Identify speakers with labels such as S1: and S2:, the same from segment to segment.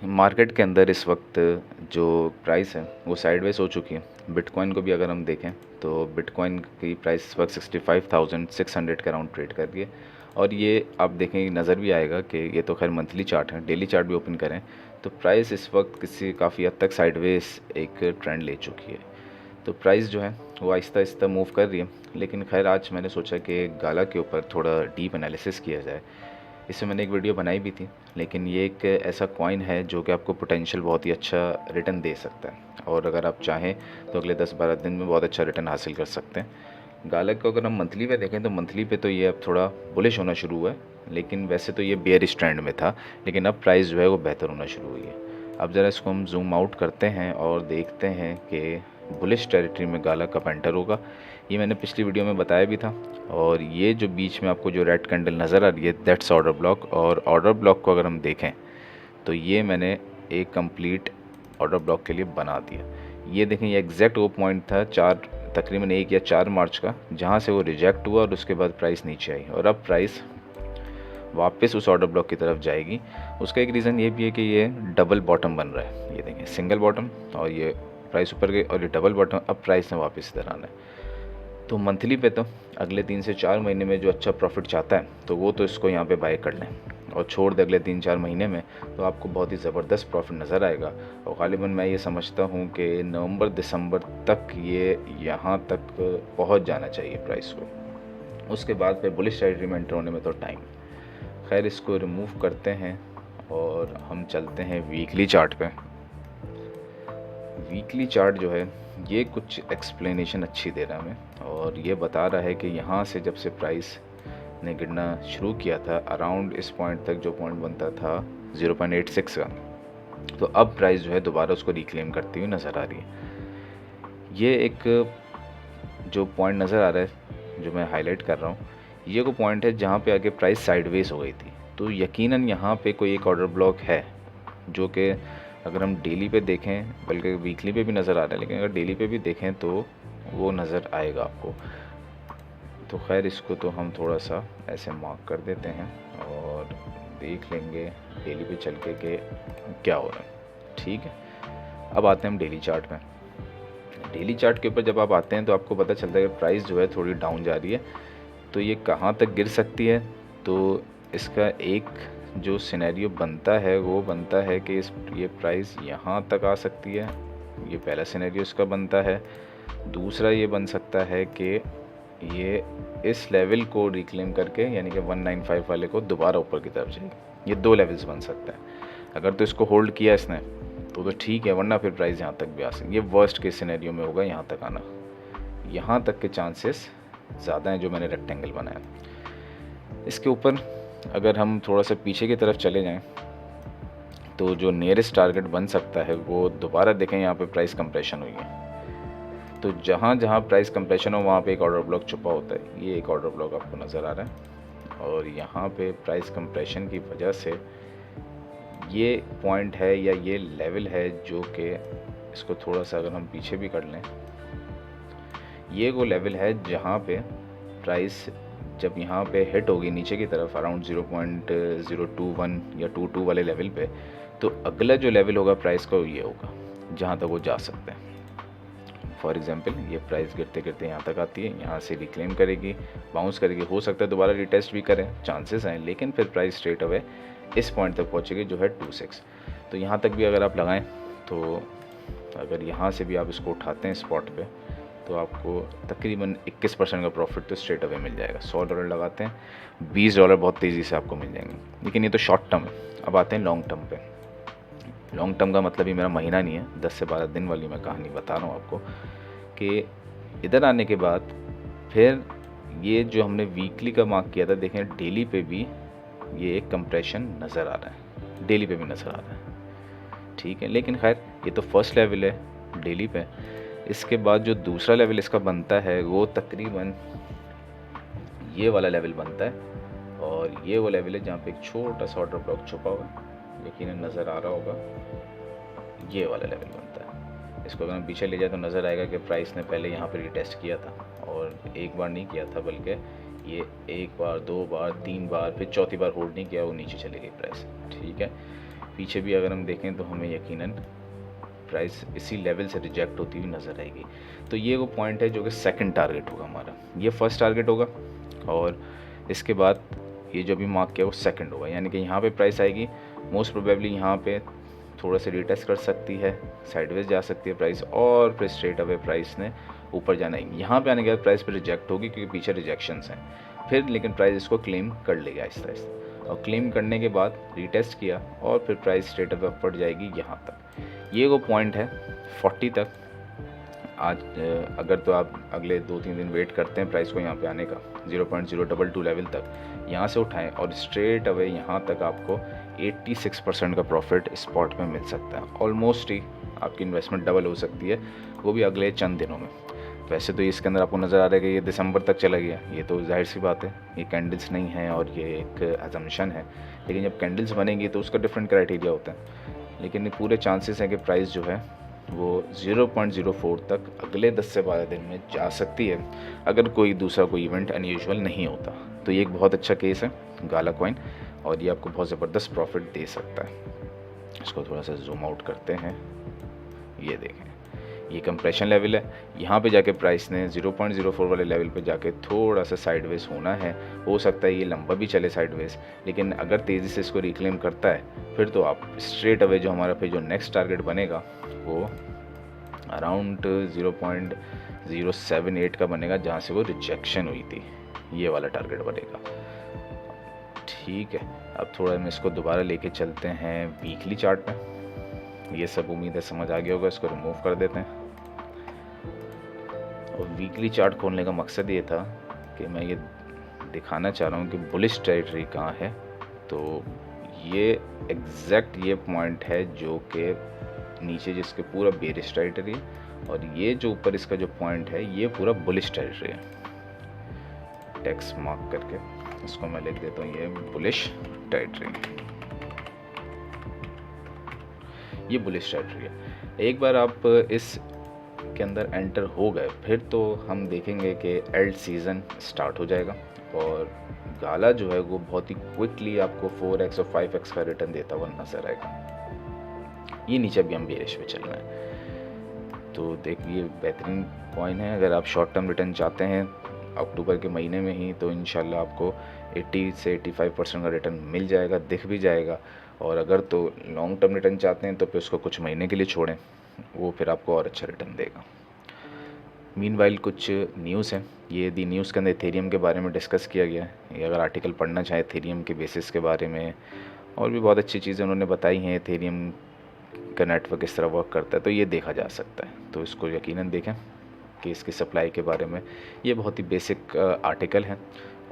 S1: Market के अंदर इस वक्त जो प्राइस है वो साइडवेज हो चुकी है। बिटकॉइन को भी अगर हम देखें तो बिटकॉइन की प्राइस इस वक्त 65,600 के अराउंड ट्रेड कर रही है। और ये आप देखें नज़र भी आएगा कि ये तो खैर मंथली चार्ट है, डेली चार्ट भी ओपन करें तो प्राइस इस वक्त किसी काफ़ी हद तक साइडवेज एक ट्रेंड ले चुकी है। तो प्राइस जो है वो आहिस्ता आहिस्ता मूव कर रही है। लेकिन खैर आज मैंने सोचा कि गाला के ऊपर थोड़ा डीप एनालिसिस किया जाए। इससे मैंने एक वीडियो बनाई भी थी, लेकिन ये एक ऐसा कॉइन है जो कि आपको पोटेंशियल बहुत ही अच्छा रिटर्न दे सकता है, और अगर आप चाहें तो अगले 10-12 दिन में बहुत अच्छा रिटर्न हासिल कर सकते हैं। गालक को अगर हम मंथली पे देखें तो मंथली पे तो ये अब थोड़ा बुलिश होना शुरू हुआ है, लेकिन वैसे तो ये बेयरिश ट्रेंड में था, लेकिन अब प्राइस जो है वो बेहतर होना शुरू हुई है। अब ज़रा इसको हम जूम आउट करते हैं और देखते हैं कि बुलिश टेरिटरी में गालक कब एंटर होगा। ये मैंने पिछली वीडियो में बताया भी था। और ये जो बीच में आपको जो रेड कैंडल नज़र आ रही है दैट्स ऑर्डर ब्लॉक, और ऑर्डर ब्लॉक को अगर हम देखें तो ये मैंने एक कंप्लीट ऑर्डर ब्लॉक के लिए बना दिया। ये देखें, ये एग्जैक्ट वो पॉइंट था तकरीबन 1 या 4 मार्च का, जहाँ से वो रिजेक्ट हुआ और उसके बाद प्राइस नीचे आई, और अब प्राइस वापस उस ऑर्डर ब्लॉक की तरफ जाएगी। उसका एक रीज़न ये भी है कि ये डबल बॉटम बन रहा है। ये देखें, सिंगल बॉटम और ये प्राइस ऊपर गई, और ये डबल बॉटम, अब प्राइस ने वापस इधर आना है। तो मंथली पे तो अगले 3 से 4 महीने में जो अच्छा प्रॉफिट चाहता है तो वो तो इसको यहाँ पे बाय कर लें, और छोड़ दे अगले 3-4 महीने में तो आपको बहुत ही ज़बरदस्त प्रॉफिट नज़र आएगा। और ग़ालिबन मैं ये समझता हूँ कि नवंबर दिसंबर तक ये यहाँ तक पहुँच जाना चाहिए प्राइस को। उसके बाद फिर बुलिश टेरिटरी में एंटर होने में तो टाइम। खैर, इसको रिमूव करते हैं और हम चलते हैं वीकली चार्ट पे। वीकली चार्ट जो है ये कुछ एक्सप्लेनेशन अच्छी दे रहा है हमें, और ये बता रहा है कि यहाँ से जब से प्राइस ने गिरना शुरू किया था अराउंड इस पॉइंट तक, जो पॉइंट बनता था 0.86 का, तो अब प्राइस जो है दोबारा उसको रिक्लेम करती हुई नज़र आ रही है। ये एक जो पॉइंट नज़र आ रहा है जो मैं हाईलाइट कर रहा हूँ, ये वो पॉइंट है जहाँ पे आगे प्राइस साइडवेज हो गई थी। तो यकीनन यहाँ पे कोई एक ऑर्डर ब्लॉक है जो कि अगर हम डेली पे देखें, बल्कि वीकली पे भी नज़र आ रहा है, लेकिन अगर डेली पे भी देखें तो वो नज़र आएगा आपको। तो खैर, इसको तो हम थोड़ा सा ऐसे मार्क कर देते हैं और देख लेंगे डेली पे चल के कि क्या हो रहा है। ठीक है, अब आते हैं हम डेली चार्ट में। डेली चार्ट के ऊपर जब आप आते हैं तो आपको पता चलता है कि प्राइस जो है थोड़ी डाउन जा रही है। तो ये कहाँ तक गिर सकती है, तो इसका एक जो सिनेरियो बनता है वो बनता है कि ये प्राइस यहाँ तक आ सकती है। ये पहला सिनेरियो इसका बनता है। दूसरा ये बन सकता है कि ये इस लेवल को रिक्लेम करके, यानी कि 195 वाले को दोबारा ऊपर की तरफ जाएगी। ये 2 लेवल्स बन सकता है। अगर तो इसको होल्ड किया इसने तो ठीक है, वरना फिर प्राइस यहाँ तक भी आ सकती है। ये वर्स्ट के सिनेरियो में होगा यहाँ तक आना। यहाँ तक के चांसेस ज़्यादा हैं जो मैंने रेक्टेंगल बनाया। इसके ऊपर अगर हम थोड़ा सा पीछे की तरफ चले जाएं तो जो नियरेस्ट टारगेट बन सकता है वो दोबारा देखें, यहाँ पे प्राइस कंप्रेशन हुई है। तो जहाँ जहाँ प्राइस कंप्रेशन हो वहाँ पे एक ऑर्डर ब्लॉक छुपा होता है। ये एक ऑर्डर ब्लॉक आपको नज़र आ रहा है, और यहाँ पे प्राइस कंप्रेशन की वजह से ये पॉइंट है या ये लेवल है जो कि इसको थोड़ा सा अगर हम पीछे भी कर लें, ये वो लेवल है जहाँ पे प्राइस जब यहाँ पे हिट होगी नीचे की तरफ अराउंड 0.021 या 22 वाले लेवल पे, तो अगला जो लेवल होगा प्राइस का ये होगा जहाँ तक वो जा सकते हैं। फॉर एग्जांपल, ये प्राइस गिरते गिरते यहाँ तक आती है, यहाँ से रिक्लेम करेगी, बाउंस करेगी, हो सकता है दोबारा रिटेस्ट भी करें, चांसेस हैं, लेकिन फिर प्राइस स्ट्रेट अवे इस पॉइंट तक पहुँचेगी जो है 26। तो यहाँ तक भी अगर आप लगाएं तो अगर यहाँ से भी आप इसको उठाते हैं स्पॉट पे तो आपको तकरीबन 21% का प्रॉफिट तो स्ट्रेट अवे मिल जाएगा। $100 लगाते हैं, $20 बहुत तेज़ी से आपको मिल जाएंगे। लेकिन ये तो शॉर्ट टर्म है। अब आते हैं लॉन्ग टर्म पे। लॉन्ग टर्म का मतलब ही मेरा महीना नहीं है, 10 से 12 दिन वाली मैं कहानी बता रहा हूँ आपको कि इधर आने के बाद फिर ये जो हमने वीकली का मार्क किया था, देखें डेली पे भी ये एक कंप्रेशन नज़र आ रहा है, डेली पे भी नज़र आ रहा है। ठीक है, लेकिन खैर ये तो फर्स्ट लेवल है डेली पे। इसके बाद जो दूसरा लेवल इसका बनता है वो तकरीबन ये वाला लेवल बनता है, और ये वो लेवल है जहाँ पे एक छोटा सा ऑर्डर ब्लॉक छुपा हुआ है, यकीनन नज़र आ रहा होगा। ये वाला लेवल बनता है। इसको अगर हम पीछे ले जाए तो नज़र आएगा कि प्राइस ने पहले यहाँ पर रिटेस्ट किया था, और एक बार नहीं किया था बल्कि ये 1 बार 2 बार 3 बार फिर चौथी बार होल्ड नहीं किया, वो नीचे चली गई प्राइस। ठीक है, पीछे भी अगर हम देखें तो हमें यकीनन प्राइस इसी लेवल से रिजेक्ट होती हुई नज़र आएगी। तो ये वो पॉइंट है जो कि सेकंड टारगेट होगा हमारा, ये फर्स्ट टारगेट होगा और इसके बाद ये जो भी मार्क किया वो सेकंड होगा, यानी कि यहाँ पे प्राइस आएगी मोस्ट प्रोबेबली यहाँ पे थोड़ा सा रिटेस्ट कर सकती है, साइडवेज जा सकती है प्राइस और फिर स्ट्रेट अवे प्राइस ने ऊपर जाना है। यहाँ पे आने के बाद प्राइस पे रिजेक्ट होगी क्योंकि पीछे रिजेक्शंस हैं, फिर लेकिन प्राइस इसको क्लेम कर लेगा आहिस्ता आहिस्ता, और क्लेम करने के बाद रीटेस्ट किया और फिर प्राइस स्ट्रेट अवे ऊपर जाएगी यहाँ तक। ये वो पॉइंट है 40 तक। आज अगर तो आप अगले 2-3 दिन वेट करते हैं प्राइस को यहाँ पे आने का 0.022 लेवल तक, यहाँ से उठाएं और स्ट्रेट अवे यहाँ तक आपको 86% का प्रॉफिट स्पॉट में मिल सकता है। ऑलमोस्ट ही आपकी इन्वेस्टमेंट डबल हो सकती है, वो भी अगले चंद दिनों में। वैसे तो इसके अंदर आपको नज़र आ रहा है कि ये दिसंबर तक चला गया, ये तो जाहिर सी बात है, ये कैंडल्स नहीं है और ये एक अजम्पशन है, लेकिन जब कैंडल्स बनेंगी तो उसका डिफरेंट क्राइटेरिया होता है। लेकिन पूरे चांसेस हैं कि प्राइस जो है वो 0.04 तक अगले 10 से 12 दिन में जा सकती है, अगर कोई दूसरा कोई इवेंट अनयूजुअल नहीं होता। तो ये एक बहुत अच्छा केस है गाला कॉइन, और ये आपको बहुत ज़बरदस्त प्रॉफिट दे सकता है। इसको थोड़ा सा जूम आउट करते हैं, ये देखें ये कंप्रेशन लेवल है, यहाँ पे जाके प्राइस ने 0.04 वाले लेवल पे जाके थोड़ा सा साइडवेज होना है, हो सकता है ये लंबा भी चले साइडवेज, लेकिन अगर तेज़ी से इसको रिक्लेम करता है फिर तो आप स्ट्रेट अवे जो हमारा पे जो नेक्स्ट टारगेट बनेगा वो अराउंड 0.078 का बनेगा, जहाँ से वो रिजेक्शन हुई थी, ये वाला टारगेट बनेगा। ठीक है, अब थोड़ा हम इसको दोबारा लेके चलते हैं वीकली चार्ट पे। ये सब उम्मीद है समझ आ गया होगा, इसको रिमूव कर देते हैं। और वीकली चार्ट खोलने का मकसद ये था कि मैं ये दिखाना चाह रहा हूँ कि बुलिश टेरिटरी कहाँ है। तो ये एग्जैक्ट ये पॉइंट है जो कि नीचे जिसके पूरा बेरिश टेरिटरी है, और ये जो ऊपर इसका जो पॉइंट है ये पूरा बुलिश टेरिटरी है। टेक्स्ट मार्क करके इसको मैं लिख देता हूँ, ये बुलिश टेरिटरी, ये बुलिश टेरिटरी है। एक बार आप इस के अंदर एंटर हो गए फिर तो हम देखेंगे कि एल्ट सीज़न स्टार्ट हो जाएगा और गाला जो है वो बहुत ही क्विकली आपको 4x और 5x का रिटर्न देता हुआ नजर आएगा। ये नीचे भी हम बेरिश पे चल रहे हैं, तो देखिए बेहतरीन कॉइन है। अगर आप शॉर्ट टर्म रिटर्न चाहते हैं अक्टूबर के महीने में ही, तो इंशाल्लाह आपको 80 से 85% का रिटर्न मिल जाएगा, दिख भी जाएगा। और अगर तो लॉन्ग टर्म रिटर्न चाहते हैं तो फिर उसको कुछ महीने के लिए छोड़ें, वो फिर आपको और अच्छा रिटर्न देगा। मीनवाइल कुछ न्यूज़ है, ये दी न्यूज़ के अंदर एथेरियम के बारे में डिस्कस किया गया है। ये अगर आर्टिकल पढ़ना चाहे एथेरियम के बेसिस के बारे में, और भी बहुत अच्छी चीज़ें उन्होंने बताई हैं, एथेरियम का नेटवर्क किस तरह वर्क करता है, तो ये देखा जा सकता है। तो इसको यकीनन देखें कि इसकी सप्लाई के बारे में ये बहुत ही बेसिक आर्टिकल है।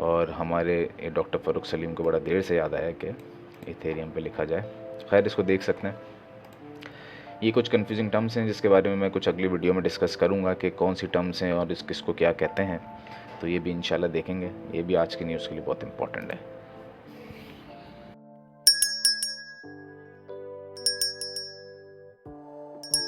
S1: और हमारे डॉक्टर फ़ारूक सलीम को बड़ा देर से याद आया कि एथेरियम पे लिखा जाए। खैर इसको देख सकते हैं। ये कुछ कंफ्यूजिंग टर्म्स हैं जिसके बारे में मैं कुछ अगली वीडियो में डिस्कस करूंगा कि कौन सी टर्म्स हैं और किसको क्या कहते हैं, तो ये भी इंशाल्लाह देखेंगे। ये भी आज की न्यूज़ के लिए बहुत इंपॉर्टेंट है।